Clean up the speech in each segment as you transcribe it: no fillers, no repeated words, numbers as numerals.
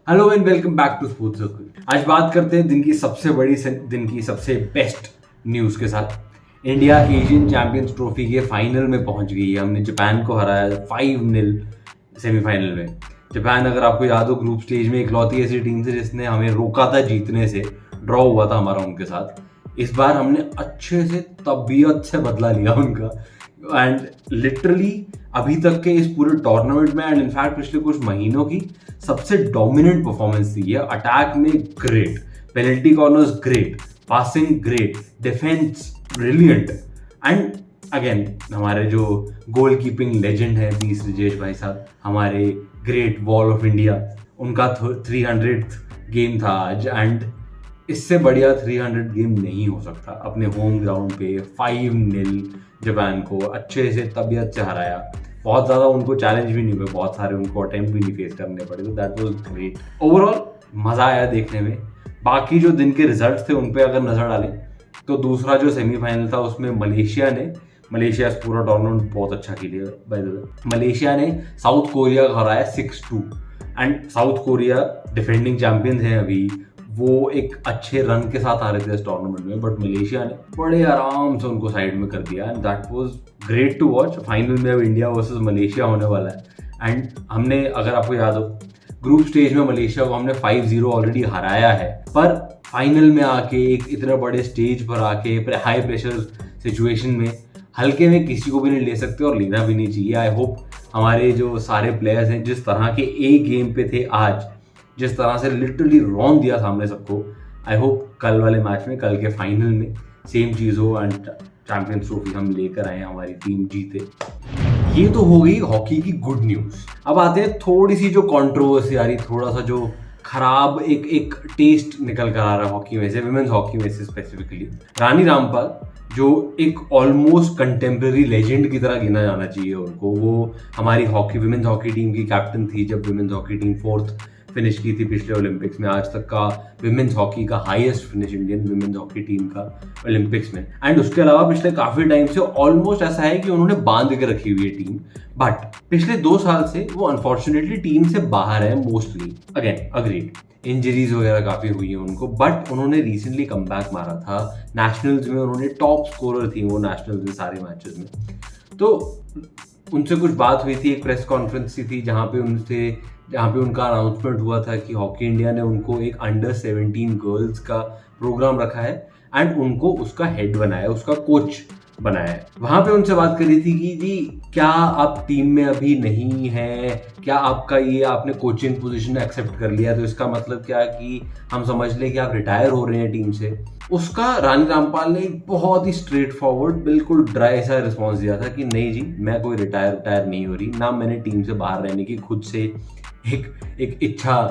Hello and welcome back to sports circle. आज बात करते हैं दिन की सबसे बेस्ट न्यूज़ के साथ। इंडिया एशियन चैंपियंस ट्रॉफी के फाइनल में पहुंच गई है। हमने जापान को हराया 5-0 सेमीफाइनल में। जापान, अगर आपको याद हो, ग्रुप स्टेज में इकलौती ऐसी टीम थी जिसने हमें रोका था जीतने से। ड्रॉ हुआ था हमारा उनके साथ। इस बार हमने अच्छे से तबीयत से बदला लिया उनका, एंड लिटरली अभी तक के इस पूरे टूर्नामेंट में एंड इनफैक्ट पिछले कुछ महीनों की सबसे डोमिनेंट परफॉर्मेंस थी ये। अटैक में great, penalty corners great, passing great, defence brilliant, and again हमारे जो गोल कीपिंग लेजेंड है पी श्रीजेश भाई साहब, हमारे ग्रेट वॉल ऑफ इंडिया, उनका 300th गेम था आज। एंड इससे बढ़िया 300 गेम नहीं हो सकता। अपने होम ग्राउंड पे 5-0 जापान को अच्छे से तबीयत से हराया। बहुत ज़्यादा उनको चैलेंज भी नहीं हुए, बहुत सारे उनको अटेम्प्ट भी नहीं फेस करने पड़े, तो दैट वाज ग्रेट। ओवरऑल मज़ा आया देखने में। बाकी जो दिन के रिजल्ट थे उन पे अगर नज़र डालें तो दूसरा जो सेमीफाइनल था उसमें मलेशिया पूरा टूर्नामेंट बहुत अच्छा खेली है बाय द वे। मलेशिया ने साउथ कोरिया को हराया 6-2, and south Korea defending champions हैं अभी। वो एक अच्छे रन के साथ आ रहे थे इस टूर्नामेंट में, बट मलेशिया ने बड़े आराम से उनको साइड में कर दिया, and that was great to watch. Final में अब इंडिया वर्सेस मलेशिया होने वाला है, एंड हमने, अगर आपको याद हो, ग्रुप स्टेज में मलेशिया को हमने 5-0 ऑलरेडी हराया है, पर फाइनल में आके एक इतने बड़े स्टेज पर आके हाई प्रेशर सिचुएशन में हल्के में किसी को भी नहीं ले सकते और लेना भी नहीं चाहिए। आई होप हमारे जो सारे प्लेयर्स हैं जिस तरह के एक गेम पे थे आज, जिस तरह से लिटरली रौन दिया सामने सबको, आई होप कल वाले मैच में, कल के फाइनल में सेम चीज़ हो एंड चैंपियंस ट्रॉफी हम लेकर आए, हमारी टीम जीते। ये तो हो गई हॉकी की गुड न्यूज़। अब आते हैं थोड़ी सी जो कंट्रोवर्सी आ रही, थोड़ा सा जो खराब एक टेस्ट निकल कर आ रहा है हॉकी में से, विमेंस हॉकी में से स्पेसिफिकली। रानी रामपाल, जो एक ऑलमोस्ट कंटेम्प्रेरी लेजेंड की तरह गिना जाना चाहिए उनको, वो हमारी विमेंस हॉकी टीम की कैप्टन थी जब women's hockey team 4th finish की थी पिछले ओलंपिक्स में। आज तक का विमेंस हॉकी का highest finish Indian women's hockey team का ओलंपिक्स में। एंड उसके अलावा पिछले काफी टाइम से ऑलमोस्ट ऐसा है कि उन्होंने बांध के रखी हुई है टीम, बट पिछले 2 साल से वो अनफॉर्चुनेटली टीम से बाहर है मोस्टली। अगेन अग्रीड, इंजरीज वगैरह काफी हुई है उनको, बट उन्होंने रिसेंटली कमबैक मारा था। नेशनल्स में उन्होंने टॉप स्कोरर थी वो नेशनल्स में सारे मैचेस में। तो उनसे कुछ बात हुई थी, एक प्रेस कॉन्फ्रेंस थी जहाँ पे उनका अनाउंसमेंट हुआ था कि हॉकी इंडिया ने उनको एक अंडर 17 गर्ल्स का प्रोग्राम रखा है एंड उनको उसका हेड बनाया, उसका कोच बनाया है। वहां पे उनसे बात करी थी कि जी क्या आप टीम में अभी नहीं है, क्या आपका ये आपने कोचिंग पोजीशन एक्सेप्ट कर लिया तो इसका मतलब क्या है कि हम समझ लें कि आप रिटायर हो रहे हैं टीम से। उसका रानी रामपाल ने एक बहुत ही स्ट्रेट फॉरवर्ड, बिल्कुल ड्राई सा रिस्पॉन्स दिया था कि नहीं जी, मैं कोई रिटायर नहीं हो रही, ना मैंने टीम से बाहर रहने की खुद से एक इच्छा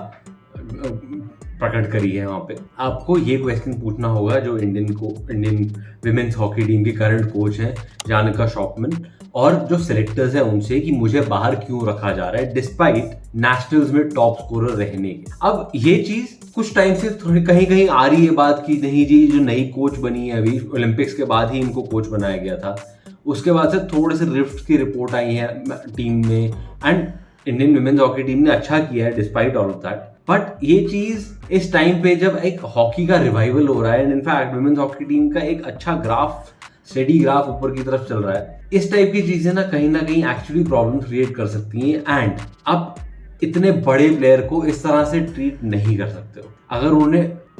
प्रकट करी है। वहाँ पे आपको ये क्वेश्चन पूछना होगा जो इंडियन विमेंस हॉकी टीम के करंट कोच हैं जानिका श्रॉफमैन, और जो सिलेक्टर्स हैं उनसे, कि मुझे बाहर क्यों रखा जा रहा है डिस्पाइट नेशनल्स में टॉप स्कोरर रहने के। अब ये चीज कुछ टाइम से थोड़ी कहीं आ रही है बात की नहीं जी, जो नई कोच बनी है अभी, ओलंपिक्स के बाद ही इनको कोच बनाया गया था, उसके बाद से थोड़े से रिफ्ट की रिपोर्ट आई है टीम में, and Indian women's hockey team ने अच्छा किया है despite all of that. But ये चीज इस टाइम पे जब एक हॉकी का रिवाइवल हो रहा है and in fact women's hockey team का एक अच्छा ग्राफ, स्टेडी ग्राफ ऊपर की तरफ चल रहा है, इस टाइप की चीजें ना कहीं एक्चुअली प्रॉब्लम क्रिएट कर सकती हैं। एंड अब इतने बड़े प्लेयर को इस तरह से ट्रीट नहीं कर सकते हो।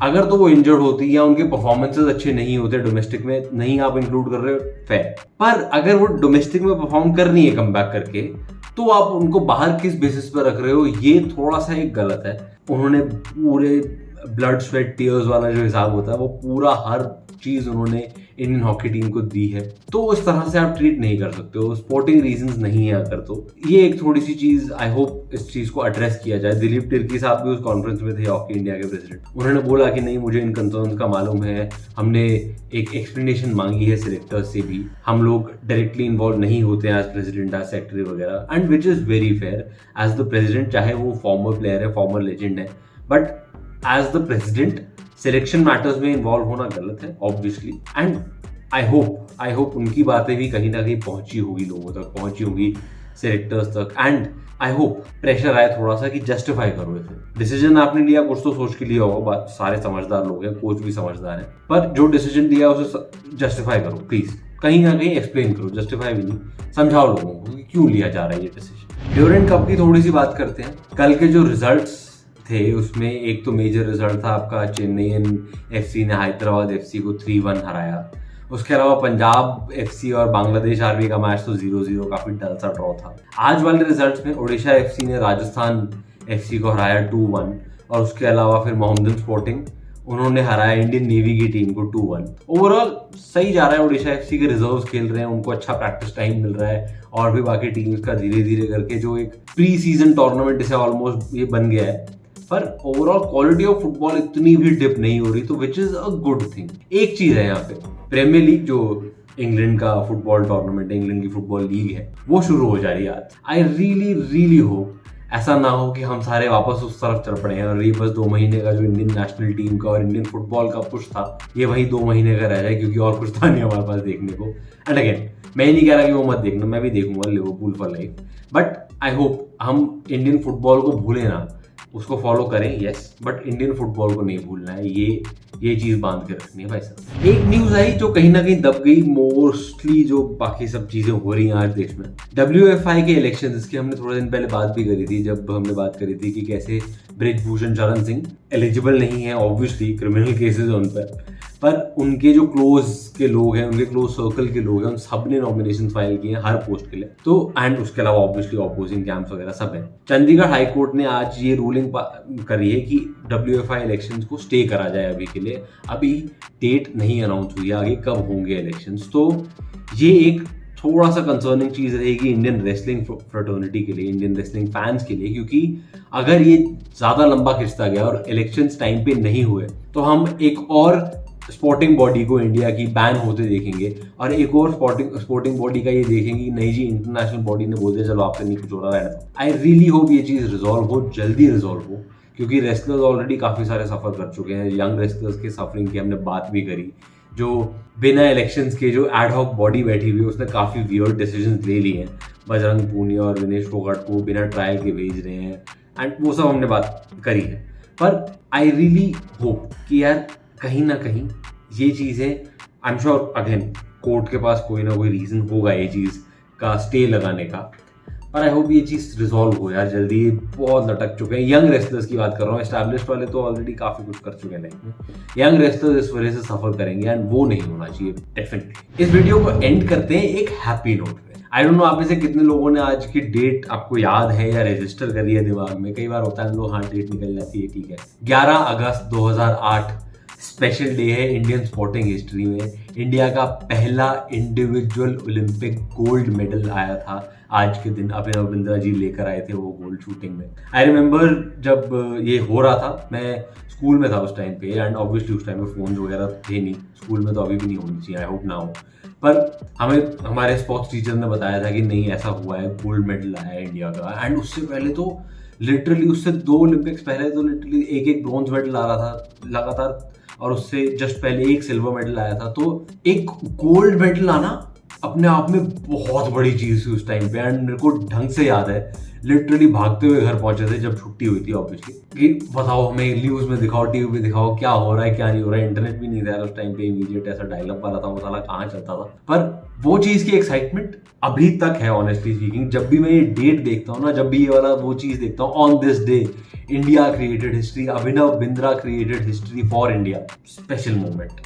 अगर तो वो इंजर्ड होती या उनके परफॉर्मेंसेस अच्छे नहीं होते, डोमेस्टिक में नहीं आप इंक्लूड कर रहे हो, फेयर। पर अगर वो डोमेस्टिक में परफॉर्म करनी है कमबैक करके, तो आप उनको बाहर किस बेसिस पर रख रहे हो, ये थोड़ा सा एक गलत है। उन्होंने पूरे ब्लड स्वेट टीयर्स वाला जो हिसाब होता है वो पूरा हर चीज उन्होंने इंडियन हॉकी टीम को दी है, तो उस तरह से आप ट्रीट नहीं कर सकते हो। स्पोर्टिंग रीजंस नहीं है अगर, तो ये एक थोड़ी सी चीज, आई होप इस चीज को एड्रेस किया जाए। दिलीप तिर्की साहब भी उस कॉन्फ्रेंस में थे, हॉकी इंडिया के प्रेसिडेंट। उन्होंने बोला कि नहीं, मुझे इन कंसर्न्स का मालूम है, हमने एक एक्सप्लेनेशन मांगी है सिलेक्टर्स से भी, हम लोग डायरेक्टली इन्वॉल्व नहीं होते हैं एज प्रेसिडेंट, एज सेक्रेटरी वगैरह, and which is very fair as the president. चाहे वो फॉर्मर प्लेयर है, फॉर्मर लेजेंड है, but as the president selection matters में इन्वॉल्व होना गलत है ऑब्वियसली। एंड आई होप उनकी बातें भी कहीं ना कहीं पहुंची होगी, लोगों तक पहुंची होगी, सिलेक्टर्स तक। एंड आई होप प्रेशर आए थोड़ा सा कि जस्टिफाई करो इसे। डिसीजन आपने लिया कुछ तो सोच के लिया होगा, सारे समझदार लोग हैं, कोच भी समझदार है, पर जो डिसीजन लिया उसे जस्टिफाई करो प्लीज, कहीं ना कहीं एक्सप्लेन करो, जस्टिफाई भी नहीं, समझाओ लोगों को कि क्यों लिया जा रहा है ये डिसीजन। ड्यूरेंट कप की थोड़ी सी बात करते हैं। कल के जो रिजल्ट्स थे उसमें एक तो मेजर रिजल्ट था आपका, चेन्नईयन एफसी ने हैदराबाद एफसी को 3-1 हराया। उसके अलावा पंजाब एफसी और बांग्लादेश आर्मी का मैच तो 0-0 काफी डल सा ड्रॉ था। आज वाले रिजल्ट्स में ओडिशा एफसी ने राजस्थान एफसी को हराया 2-1, और उसके अलावा फिर मोहम्मदन स्पोर्टिंग उन्होंने हराया इंडियन नेवी की टीम को 2-1। ओवरऑल सही जा रहा है, ओडिशा एफसी के रिजर्व्स खेल रहे हैं, उनको अच्छा प्रैक्टिस टाइम मिल रहा है, और भी बाकी टीम्स का धीरे धीरे करके जो एक प्री सीजन टूर्नामेंट इसे ऑलमोस्ट ये बन गया है। पर ओवरऑल क्वालिटी ऑफ फुटबॉल इतनी भी डिप नहीं हो रही, तो which is a good thing. एक चीज है यहाँ पे, प्रीमियर लीग जो इंग्लैंड का फुटबॉल टूर्नामेंट, इंग्लैंड की फुटबॉल लीग है, वो शुरू हो जा रही है आज। आई रियली रियली होप ऐसा ना हो कि हम सारे वापस उस तरफ चल पड़े हैं और ये बस 2 महीने का जो इंडियन नेशनल टीम का और इंडियन फुटबॉल का पुश था, ये वही 2 महीने का रह जाए, क्योंकि और कुछ था नहीं हमारे पास देखने को। एंड अगेन मैं नहीं कह रहा कि वो मत देखना, मैं भी देखूंगा Liverpool for life, but I hope हम इंडियन फुटबॉल को भूलें ना, उसको फॉलो करें यस, बट इंडियन फुटबॉल को नहीं भूलना है, ये चीज बांध के रखनी है भाई साहब। एक न्यूज आई जो कहीं ना कहीं दब गई मोस्टली जो बाकी सब चीजें हो रही हैं आज देश में। WFI के इलेक्शन, इसकी हमने थोड़े दिन पहले बात भी करी थी, जब हमने बात करी थी कि कैसे बृजभूषण शरण सिंह एलिजिबल नहीं है, ऑब्वियसली क्रिमिनल केसेस है उन पर उनके जो क्लोज के लोग हैं, उनके क्लोज सर्कल के लोग हैं, उन सब ने नॉमिनेशन फाइल किए हैं हर पोस्ट के लिए। तो एंड उसके अलावा ऑब्वियसली ऑपोजिंग कैंप्स वगैरह सब है। चंडीगढ़ हाई कोर्ट ने आज ये रूलिंग करी है कि WFI इलेक्शंस को स्टे करा जाए अभी के लिए। अभी डेट नहीं अनाउंस हुई है आगे कब होंगे इलेक्शंस, तो ये एक थोड़ा सा कंसर्निंग चीज रहेगी इंडियन रेसलिंग फ्रेटर्निटी के लिए, इंडियन रेसलिंग फैंस के लिए, क्योंकि अगर ये ज्यादा लंबा खिंचता गया और इलेक्शंस टाइम पे नहीं हुए तो हम एक और स्पोर्टिंग बॉडी को इंडिया की बैन होते देखेंगे, और एक और स्पोर्टिंग बॉडी का ये देखेंगे नहीं जी इंटरनेशनल बॉडी ने बोल दिया चलो आपसे नहीं कुछ हो रहा है। आई रियली होप ये चीज रिजॉल्व हो, जल्दी रिजॉल्व हो, क्योंकि रेसलर्स ऑलरेडी काफी सारे सफर कर चुके हैं। यंग रेसलर्स के सफरिंग की हमने बात भी करी, जो बिना इलेक्शंस के जो एडहॉक बॉडी बैठी हुई है उसने काफी वियर्ड डिसीजंस ले लिए हैं। बजरंग पूनिया और विनेश फोगाट को बिना ट्रायल के भेज रहे हैं, एंड वो सब हमने बात करी है। पर आई रियली होप कि यार कहीं ना कहीं ये चीज़ें, I am sure again court के पास कोई ना कोई रीज़न होगा ये चीज़ का स्टे लगाने का, पर आई होप ये चीज़ रिजॉल्व हो यार जल्दी। बहुत लटक चुके हैं, यंग रेसलर्स की बात कर रहा हूँ, एस्टैब्लिश्ड वाले तो ऑलरेडी काफ़ी कुछ कर चुके हैं लाइफ में, यंग रेसलर्स इस वजह से सफ़र करेंगे एंड वो नहीं होना चाहिए डेफिनेटली। इस वीडियो को एंड करते हैं एक हैप्पी नोट पे। आई डोंट नो आप में से कितने लोगों ने आज की डेट आपको याद है या रजिस्टर करी है दिमाग में, कई बार होता है हम लोग हाँ डेट निकल जाती है, ठीक है। 11 अगस्त 2008 स्पेशल डे है इंडियन स्पोर्टिंग हिस्ट्री में। इंडिया का पहला इंडिविजुअल ओलंपिक गोल्ड मेडल आया था आज के दिन, अभिनव बिंद्रा जी लेकर आए थे वो गोल्ड शूटिंग में। आई रिमेम्बर जब ये हो रहा था, मैं स्कूल में था उस टाइम पे, एंड ऑब्वियसली उस टाइम पे फोन वगैरह थे नहीं, स्कूल में तो अभी भी नहीं होनी चाहिए, आई होप ना हो, पर हमें हमारे स्पोर्ट्स टीचर ने बताया था कि नहीं ऐसा हुआ है, गोल्ड मेडल आया है इंडिया का। एंड उससे पहले तो लिटरली, उससे 2 ओलंपिक्स पहले तो लिटरली एक ब्रॉन्ज मेडल आ रहा था लगातार, और उससे जस्ट पहले एक सिल्वर मेडल आया था। तो एक गोल्ड मेडल आना अपने आप में बहुत बड़ी चीज थी उस टाइम पे, एंड मेरे को ढंग से याद है लिटरली भागते हुए घर पहुंचे थे जब छुट्टी हुई थी ऑब्वियसली, कि बताओ हमें न्यूज में दिखाओ, टीवी पे दिखाओ क्या हो रहा है क्या नहीं हो रहा है। इंटरनेट भी नहीं था उस टाइम पे, इमीडिएट ऐसा डायलअप वाला था, वो साला कहाँ चलता था। पर वो चीज की एक्साइटमेंट अभी तक है ऑनेस्टली स्पीकिंग। जब भी मैं ये डेट देखता हूँ ना, जब भी ये वाला वो चीज देखता हूँ, on this day India created history, Abhinav Bindra created history for India, special moment,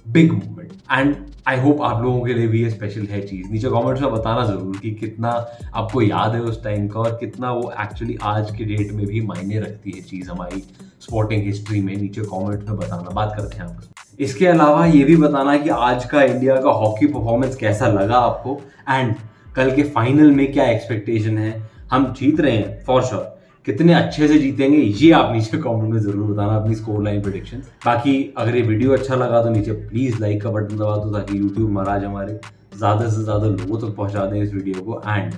big moment, and I hope आप लोगों के लिए भी ये स्पेशल है चीज़। नीचे कमेंट्स में बताना जरूर कि कितना आपको याद है उस टाइम का, और कितना वो एक्चुअली आज के डेट में भी मायने रखती है चीज़ हमारी स्पोर्टिंग हिस्ट्री में। नीचे कमेंट्स में बताना, बात करते हैं आपस में। इसके अलावा ये भी बताना कि आज का इंडिया का हॉकी परफॉर्मेंस कैसा लगा आपको, एंड कल के फाइनल में क्या एक्सपेक्टेशन है। हम जीत रहे हैं फॉर श्योर, कितने अच्छे से जीतेंगे ये आप नीचे कमेंट में जरूर बताना अपनी स्कोर लाइन प्रेडिक्शन। बाकी अगर ये वीडियो अच्छा लगा तो नीचे प्लीज लाइक का बटन दबा दो, ताकि यूट्यूब महाराज हमारे ज्यादा से ज्यादा लोगों तक पहुंचा दें इस वीडियो को। एंड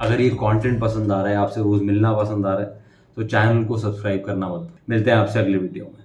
अगर ये कंटेंट पसंद आ रहा है, आपसे रोज मिलना पसंद आ रहा है, तो चैनल को सब्सक्राइब करना मत। मिलते हैं आपसे अगले वीडियो में।